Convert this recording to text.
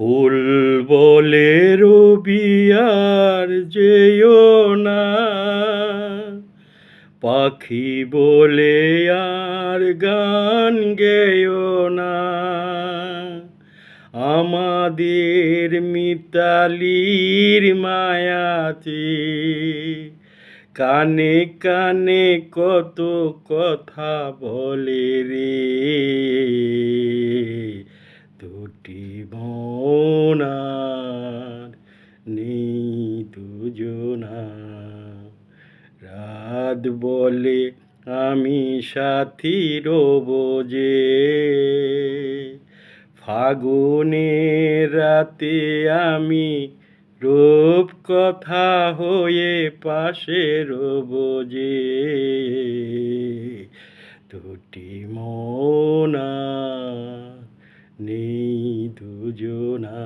ফুল বলে রবি আর যেও না, পাখি বলে আর গান গেও না। আমাদের মিতালির মায়াতে কানে কানে কত কথা বলে রে, দুটি মন আর নেই দুজনা। রাত বলে আমি সাথী রব যে, ফাগুনের রাতে আমি রূপ কথা হয়ে পাশে রব যে, দুটি মন আর নেই দুজনা।